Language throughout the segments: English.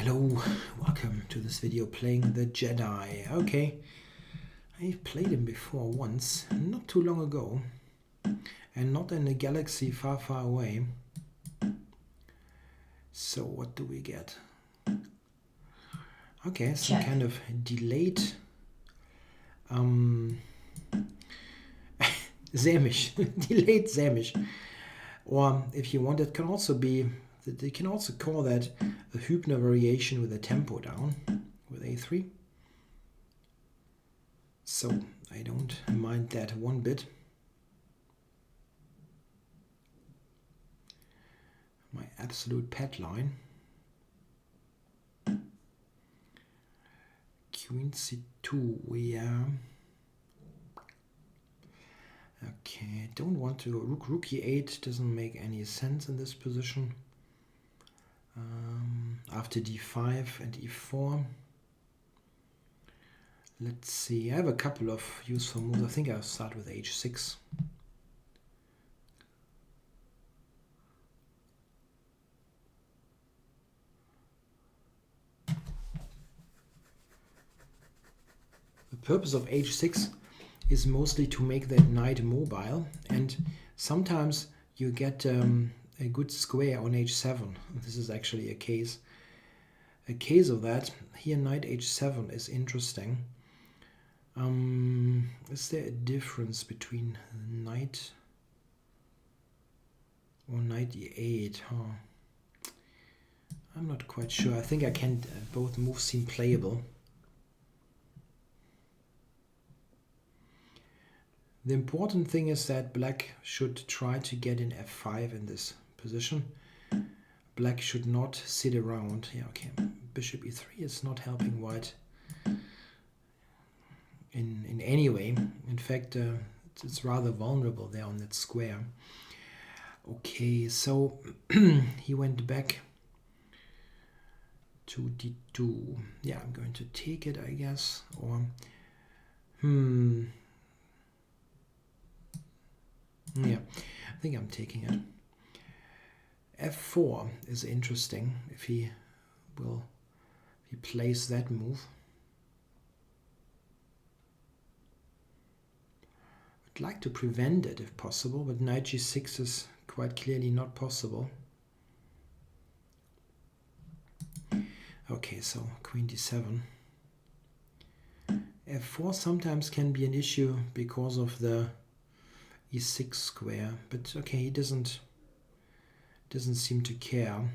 Hello, welcome to this video playing the Jedi. Okay, I've played him before once, not too long ago, and not in a galaxy far, far away. So what do we get? Okay, some kind of delayed Sämisch, delayed Sämisch. Or if you want, it can also be, they can also call that a Hübner variation with a tempo down with A3. So I don't mind that one bit. My absolute pet line. Queen C2, yeah. Okay, don't want to go rook E8, doesn't make any sense in this position. After D5 and E4. Let's see, I have a couple of useful moves. I think I'll start with H6. The purpose of H6 is mostly to make that knight mobile, and sometimes you get a good square on H7. This is actually a case of that. Here knight H7 is interesting. Is there a difference between knight or knight E8? Huh. I'm not quite sure. I think I can. Both moves seem playable. The important thing is that black should try to get in F5 in this position. Black should not sit around. Yeah, okay. Bishop E3 is not helping white in any way. In fact, it's rather vulnerable there on that square. Okay, so he went back to D2. Yeah, I'm going to take it, I guess. Or yeah, I think I'm taking it. F4 is interesting if he plays that move. I'd like to prevent it if possible, but knight G6 is quite clearly not possible. Okay, so queen D7. F4 sometimes can be an issue because of the E6 square, but okay, he doesn't seem to care.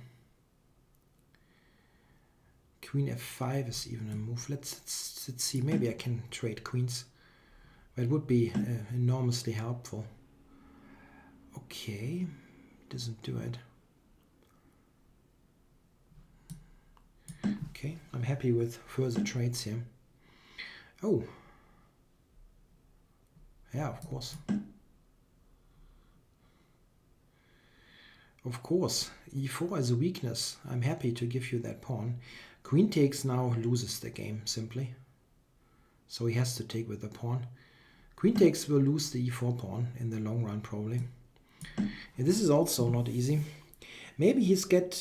Queen F5 is even a move. Let's see. Maybe I can trade queens. That would be enormously helpful. Okay, doesn't do it. Okay, I'm happy with further trades here. Oh, yeah, of course. Of course, E4 is a weakness. I'm happy to give you that pawn. Queen takes now loses the game, simply. So he has to take with the pawn. Queen takes will lose the E4 pawn in the long run, probably. And this is also not easy. Maybe he gets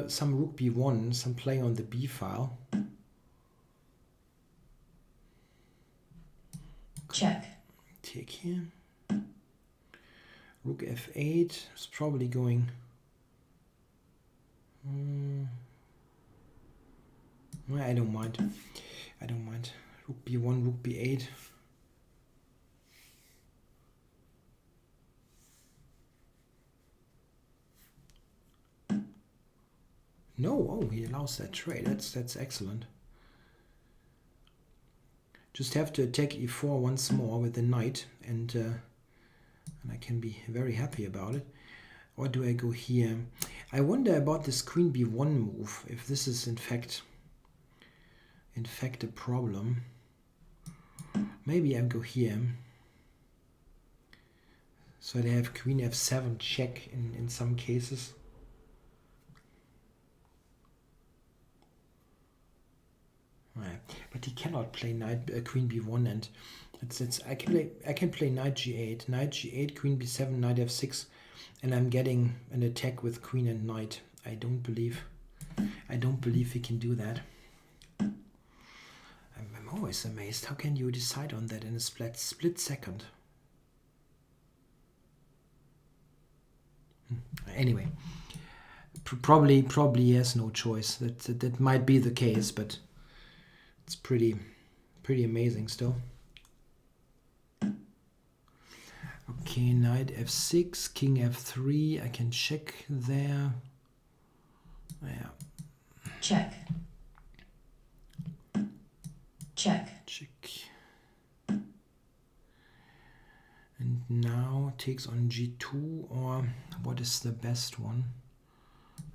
some rook B1, some play on the B file. Check. Take here. Rook F8 is probably going. I don't mind. I don't mind. Rook B1, Rook B8. No, oh, he allows that trade. That's excellent. Just have to attack E4 once more with the knight, and I can be very happy about it. Or do I go here? I wonder about this Queen B1 move, if this is in fact a problem. Maybe I go here. So I have Queen F7 check in some cases. Right. But he cannot play Queen B1, and I can play Knight G8, Queen B7, Knight F6, and I'm getting an attack with Queen and Knight. I don't believe I don't believe he can do that. I'm always amazed. How can you decide on that in a split second? Anyway, probably he has no choice. That might be the case, but it's pretty amazing still. Okay, knight f6, king f3. I can check there. Yeah. Check. Check. Check. And now takes on g2, or what is the best one?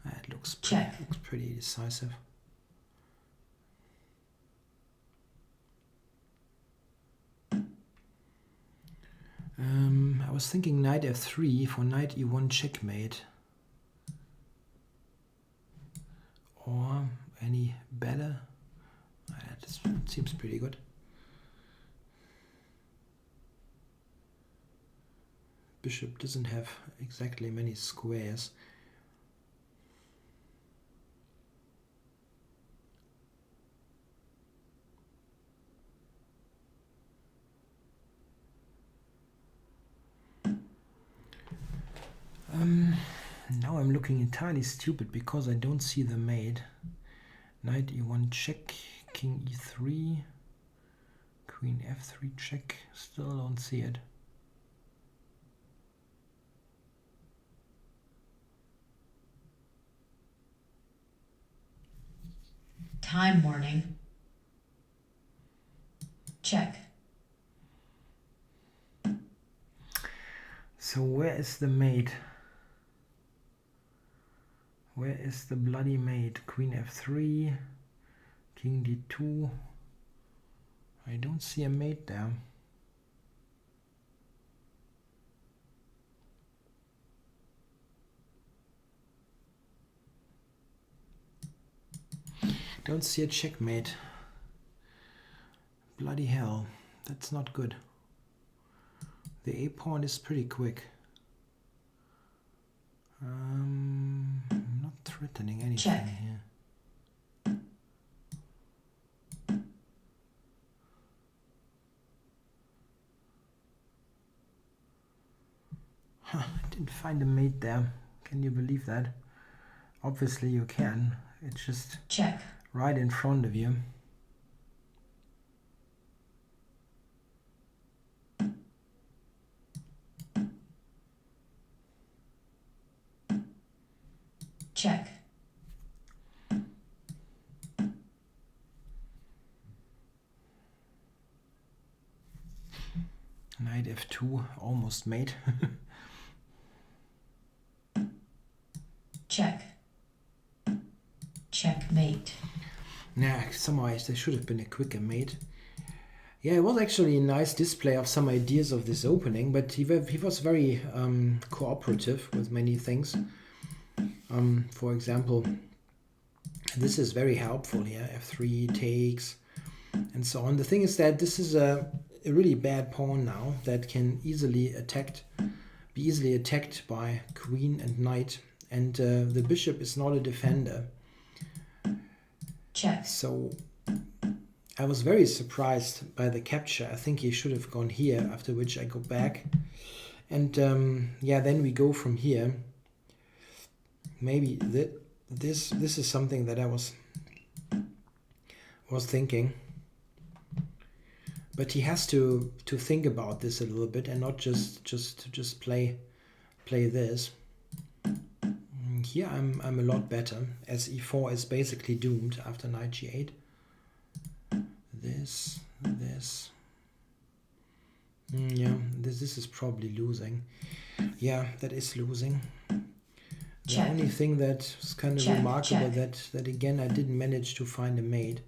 It looks pretty decisive. I was thinking knight f3 for knight e1 checkmate. Or any better? That seems pretty good. Bishop doesn't have exactly many squares. Now I'm looking entirely stupid because I don't see the mate. Knight e1 check, king e3, queen f3 check. Still don't see it. Time warning. Check. So where is the mate? Where is the bloody mate? Queen f3, king d2. I don't see a mate there. Don't see a checkmate. Bloody hell, that's not good. The a pawn is pretty quick. I'm not threatening anything Check. here. I didn't find a mate there. Can you believe that? Obviously you can. It's just Check. right in front of you. Check. Knight f2, almost mate. Check. Checkmate. Yeah, somehow there should have been a quicker mate. Yeah, it was actually a nice display of some ideas of this opening, but he was very cooperative with many things. For example, this is very helpful here. F3 takes, and so on. The thing is that this is a really bad pawn now that can be easily attacked by queen and knight, and the bishop is not a defender. Check. So I was very surprised by the capture. I think he should have gone here, after which I go back. And yeah, then we go from here. Maybe this is something that I was thinking. But he has to think about this a little bit and not just play this. Here I'm a lot better, as e4 is basically doomed after knight g8. This. Yeah, this is probably losing. Yeah, that is losing. The only thing that's kind of remarkable that again I didn't manage to find a mate.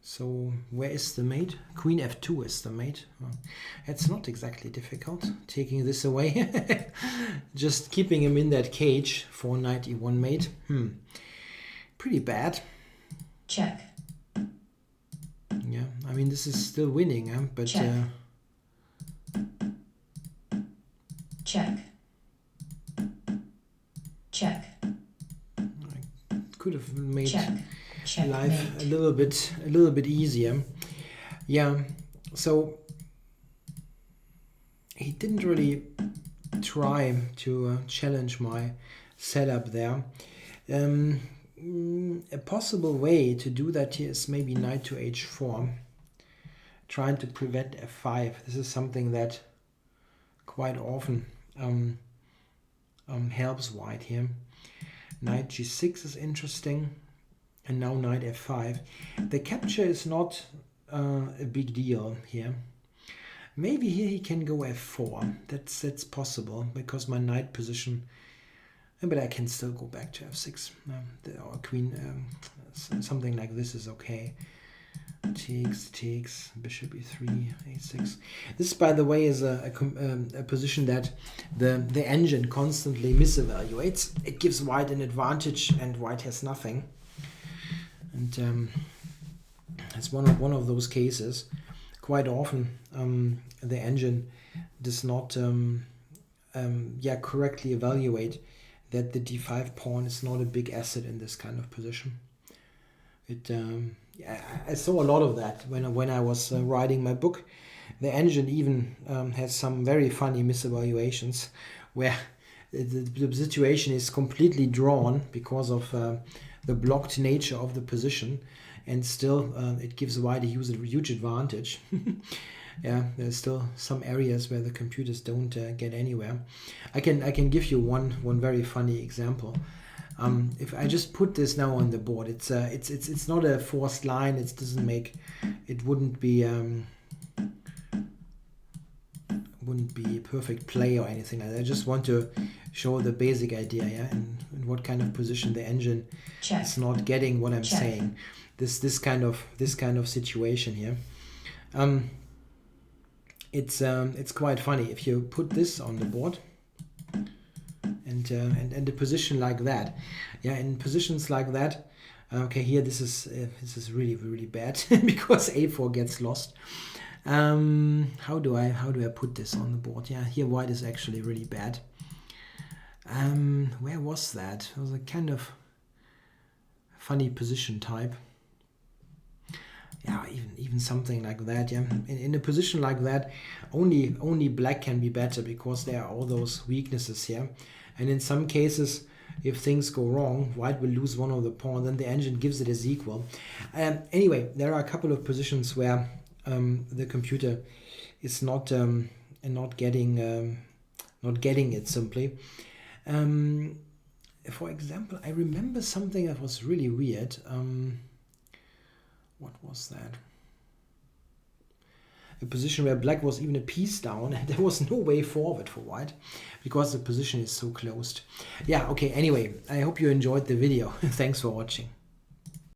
So where is the mate? Queen f2 is the mate. Oh, it's not exactly difficult taking this away. Just keeping him in that cage for knight e1 mate. Pretty bad. Check. Yeah, I mean this is still winning, huh? But check. Check. Check. I could have made Check. life Checkmate. a little bit easier. Yeah, so he didn't really try to challenge my setup there. A possible way to do that here is maybe knight to h4, trying to prevent f5. This is something that quite often helps white here. Knight g6 is interesting, and now knight f5. The capture is not a big deal here. Maybe here he can go f4. That's possible because my knight position. But I can still go back to f6. Or queen, something like this is okay. Takes, bishop e3, a6. This, by the way, is a position that the engine constantly misevaluates. It gives white an advantage, and white has nothing. And it's one of those cases. Quite often, the engine does not correctly evaluate that the d5 pawn is not a big asset in this kind of position. I saw a lot of that when I was writing my book. The engine even has some very funny misevaluations where the situation is completely drawn because of the blocked nature of the position, and still it gives white a huge advantage. Yeah, there's still some areas where the computers don't get anywhere. I can give you one very funny example. If I just put this now on the board, it's not a forced line. It doesn't make, it wouldn't be a perfect play or anything like that. I just want to show the basic idea, yeah, and what kind of position the engine is not getting what I'm saying. This kind of situation here. It's quite funny if you put this on the board and a position like that. Yeah, in positions like that, okay, here this is really bad because a4 gets lost. How do I put this on the board? Yeah, here white is actually really bad. Where was that? It was a kind of funny position type. Yeah, even something like that. Yeah, in a position like that, only black can be better because there are all those weaknesses here, and in some cases, if things go wrong, white will lose one of the pawns. Then the engine gives it as equal. Anyway, there are a couple of positions where the computer is not getting it simply. For example, I remember something that was really weird. What was that? A position where black was even a piece down and there was no way forward for white because the position is so closed. Yeah, okay, anyway, I hope you enjoyed the video. Thanks for watching.